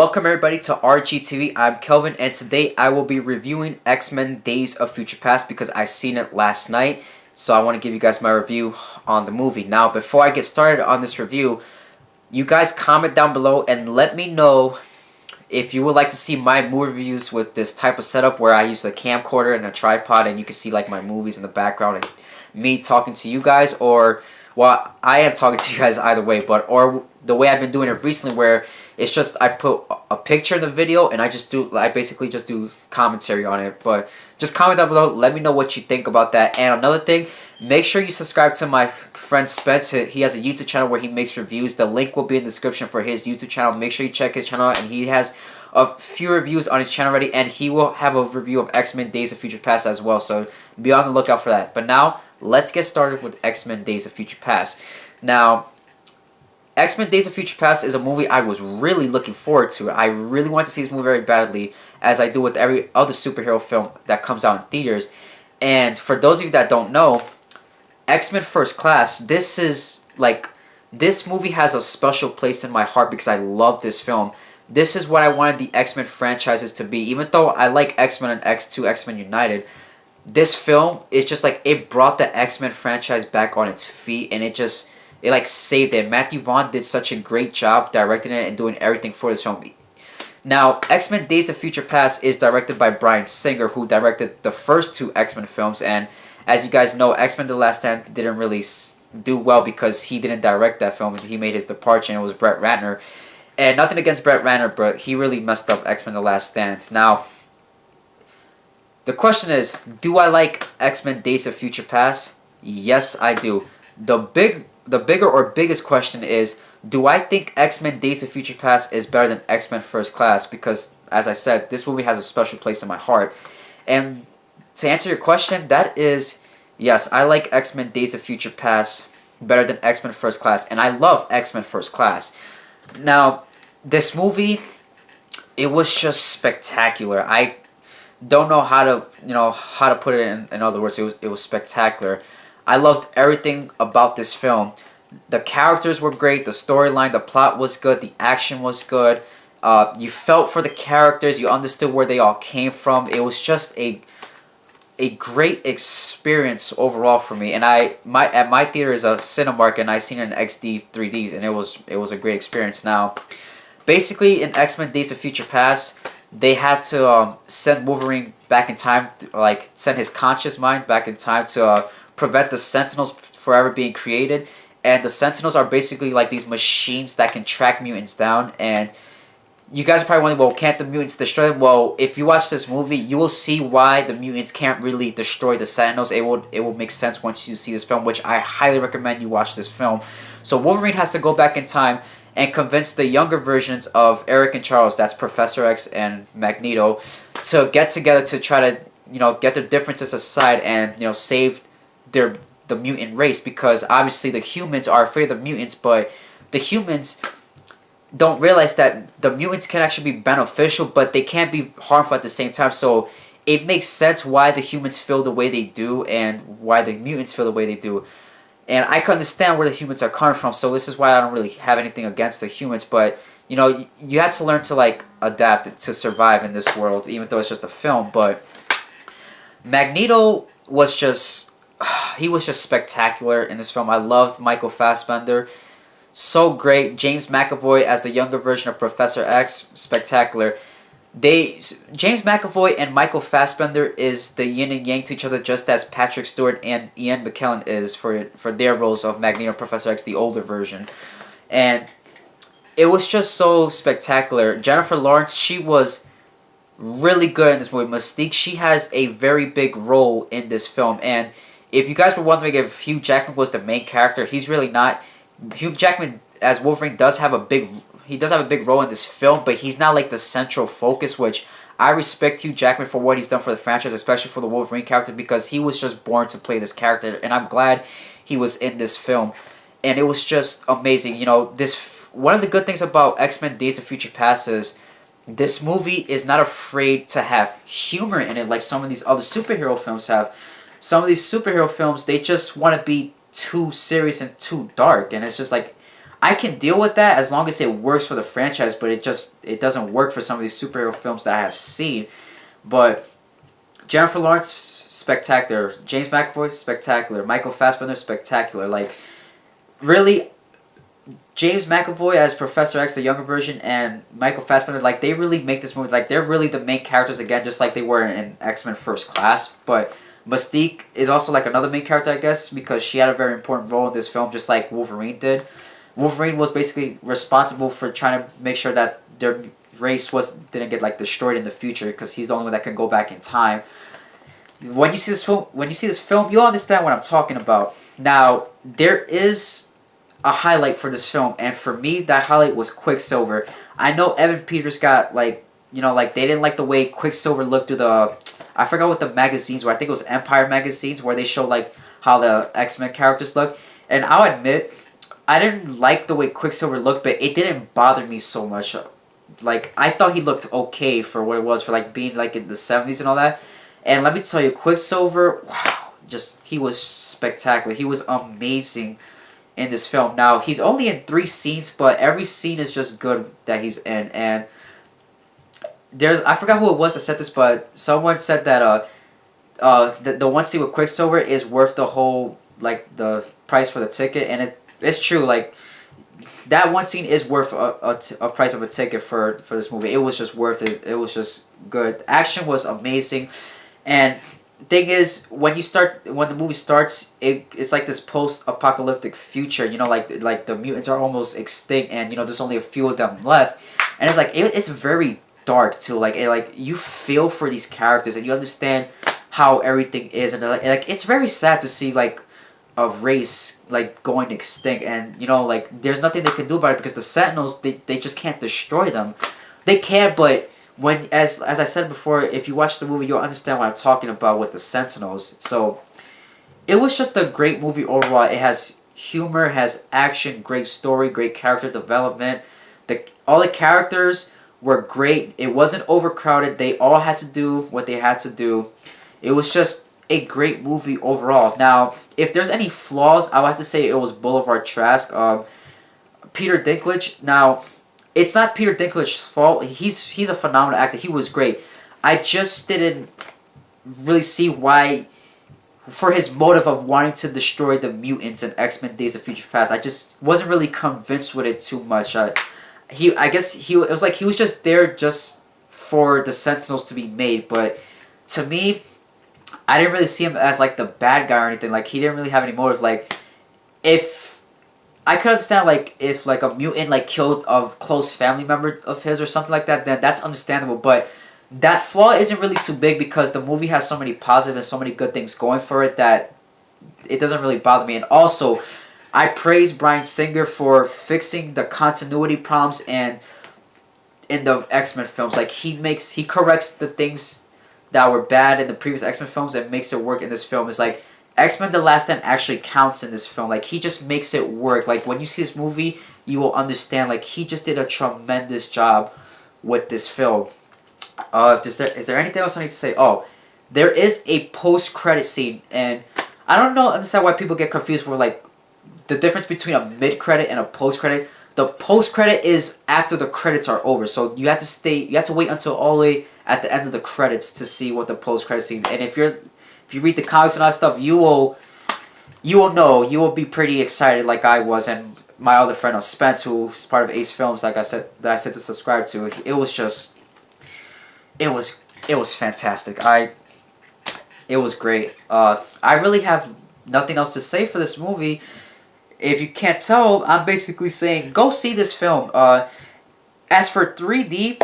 Welcome everybody to RGTV. I'm Kelvin and today I will be reviewing X-Men Days of Future Past because I seen it last night. So I want to give you guys my review on the movie. Now before I get started on this review, you guys comment down below and let me know if you would like to see my movie reviews with this type of setup where I use a camcorder and a tripod and you can see like my movies in the background and me talking to you guys, or well, I am talking to you guys either way, but or the way I've been doing it recently where it's just I put a picture in the video and I basically just do commentary on it. But just comment down below, let me know what you think about that. And another thing, make sure you subscribe to my friend Spence. He has a YouTube channel where he makes reviews. The link will be in the description for his YouTube channel. Make sure you check his channel out, and he has a few reviews on his channel already, and he will have a review of X-Men Days of Future Past as well, so be on the lookout for that. But now, let's get started with X-Men Days of Future Past. Now, X-Men Days of Future Past is a movie I was really looking forward to. I really want to see this movie very badly, as I do with every other superhero film that comes out in theaters. And for those of you that don't know, X-Men First Class, this movie has a special place in my heart because I love this film. This is what I wanted the X-Men franchises to be. Even though I like X-Men and X2, X-Men United, this film is just like, it brought the X-Men franchise back on its feet, and it like saved it. Matthew Vaughn did such a great job directing it and doing everything for this film. Now, X-Men Days of Future Past is directed by Bryan Singer, who directed the first two X-Men films, and as you guys know, X-Men The Last Stand didn't really do well because he didn't direct that film. He made his departure, and it was Brett Ratner. And nothing against Brett Ratner, but he really messed up X-Men The Last Stand. Now, the question is, do I like X-Men Days of Future Past? Yes, I do. The bigger or biggest question is, do I think X-Men Days of Future Past is better than X-Men First Class? Because, as I said, this movie has a special place in my heart. And to answer your question, that is, yes, I like X-Men Days of Future Past better than X-Men First Class. And I love X-Men First Class. Now, this movie, it was just spectacular. I don't know how to put it in other words. It was spectacular. I loved everything about this film. The characters were great. The storyline, the plot was good. The action was good. You felt for the characters. You understood where they all came from. It was just a great experience overall for me. And at my theater is a Cinemark, and I seen it in XD 3Ds, and it was a great experience. Now, basically in X-Men Days of Future Past, they had to send Wolverine back in time, like send his conscious mind back in time to prevent the Sentinels forever being created. And the Sentinels are basically like these machines that can track mutants down. And you guys are probably wondering, well, can't the mutants destroy them? Well, if you watch this movie, you will see why the mutants can't really destroy the Sentinels. It will make sense once you see this film, which I highly recommend you watch this film. So Wolverine has to go back in time and convince the younger versions of Eric and Charles, that's Professor X and Magneto, to get together to try to, get their differences aside and, save the mutant race, because obviously the humans are afraid of the mutants, but the humans don't realize that the mutants can actually be beneficial, but they can't be harmful at the same time. So it makes sense why the humans feel the way they do and why the mutants feel the way they do. And I can understand where the humans are coming from, so this is why I don't really have anything against the humans. But, you had to learn to, like, adapt to survive in this world, even though it's just a film. But Magneto was just, he was just spectacular in this film. I loved Michael Fassbender. So great. James McAvoy as the younger version of Professor X, spectacular. James McAvoy and Michael Fassbender is the yin and yang to each other, just as Patrick Stewart and Ian McKellen is for their roles of Magneto and Professor X, the older version. And it was just so spectacular. Jennifer Lawrence, she was really good in this movie. Mystique, she has a very big role in this film. And if you guys were wondering if Hugh Jackman was the main character, he's really not. Hugh Jackman as Wolverine does have a big role in this film, but he's not like the central focus, which I respect Hugh Jackman for what he's done for the franchise, especially for the Wolverine character, because he was just born to play this character, and I'm glad he was in this film. And it was just amazing. One of the good things about X-Men Days of Future Past is this movie is not afraid to have humor in it like some of these other superhero films have. Some of these superhero films, they just want to be too serious and too dark, and it's just like, I can deal with that as long as it works for the franchise, but it doesn't work for some of these superhero films that I have seen. But Jennifer Lawrence, spectacular. James McAvoy, spectacular. Michael Fassbender, spectacular. Like, really, James McAvoy as Professor X, the younger version, and Michael Fassbender, like, they really make this movie, like, they're really the main characters again, just like they were in X-Men First Class. But Mystique is also, like, another main character, I guess, because she had a very important role in this film, just like Wolverine did. Wolverine was basically responsible for trying to make sure that their race didn't get, like, destroyed in the future, because he's the only one that can go back in time. When you see this film, you'll understand what I'm talking about. Now, there is a highlight for this film, and for me, that highlight was Quicksilver. I know Evan Peters got, like, like, they didn't like the way Quicksilver looked through the, I forgot what the magazines were. I think it was Empire magazines, where they show, like, how the X-Men characters look. And I'll admit, I didn't like the way Quicksilver looked, but it didn't bother me so much. Like, I thought he looked okay for what it was, for, like, being, like, in the 70s and all that. And let me tell you, Quicksilver, wow, he was spectacular. He was amazing in this film. Now, he's only in 3 scenes, but every scene is just good that he's in. And I forgot who it was that said this, but someone said that the one scene with Quicksilver is worth the whole, like, the price for the ticket. And it's true, like, that one scene is worth a price of a ticket for this movie. It was just worth it. It was just good. Action was amazing. And thing is, when the movie starts, it's like this post-apocalyptic future. Like the mutants are almost extinct, and there's only a few of them left. And it's like it's very dark too. Like you feel for these characters, and you understand how everything is, and like it's very sad to see like a race like going extinct, and like there's nothing they can do about it because the Sentinels they just can't destroy them. They can't, but as I said before, if you watch the movie, you'll understand what I'm talking about with the Sentinels. So it was just a great movie overall. It has humor, has action, great story, great character development. All the characters were great. It wasn't overcrowded. They all had to do what they had to do. It was just a great movie overall. Now, if there's any flaws, I would have to say it was Boulevard Trask. Peter Dinklage. Now, it's not Peter Dinklage's fault. He's a phenomenal actor. He was great. I just didn't really see why, for his motive of wanting to destroy the mutants in X-Men Days of Future Past. I just wasn't really convinced with it too much. I guess it was like he was just there just for the Sentinels to be made. But to me, I didn't really see him as like the bad guy or anything. Like he didn't really have any motive. Like if I could understand like if like a mutant like killed a close family member of his or something like that, then that's understandable. But that flaw isn't really too big because the movie has so many positive and so many good things going for it that it doesn't really bother me. And also, I praise Bryan Singer for fixing the continuity problems and in the X-Men films. Like he corrects the things that were bad in the previous X-Men films and makes it work in this film. It's like X-Men The Last Stand actually counts in this film. Like he just makes it work. Like when you see this movie, you will understand like he just did a tremendous job with this film. Is there anything else I need to say? Oh, there is a post-credit scene, and I don't understand why people get confused with like the difference between a mid-credit and a post-credit. The post-credit is after the credits are over, so you have to wait until all the way at the end of the credits to see what the post-credit scene. And if you read the comics and all that stuff, you will know. You will be pretty excited like I was, and my other friend Spence, who's part of Ace Films, like I said, that I said to subscribe to. It was fantastic. It was great. I really have nothing else to say for this movie. If you can't tell, I'm basically saying go see this film. As for 3D,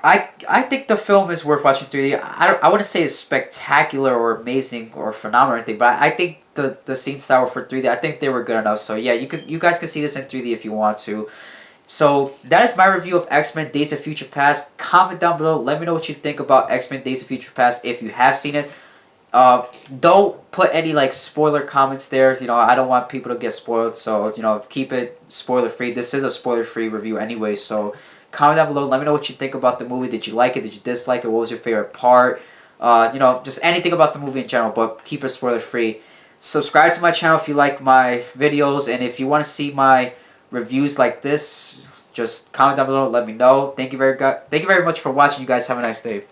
I think the film is worth watching 3D. I wouldn't say it's spectacular or amazing or phenomenal or anything, but I think the scenes that were for 3D, I think they were good enough. So yeah, you guys can see this in 3D if you want to. So that is my review of X-Men Days of Future Past. Comment down below. Let me know what you think about X-Men Days of Future Past if you have seen it. Don't put any like spoiler comments there. I don't want people to get spoiled. So keep it spoiler free. This is a spoiler free review anyway. So comment down below. Let me know what you think about the movie. Did you like it? Did you dislike it? What was your favorite part? Just anything about the movie in general. But keep it spoiler free. Subscribe to my channel if you like my videos, and if you want to see my reviews like this, just comment down below. Let me know. Thank you very much for watching. You guys have a nice day.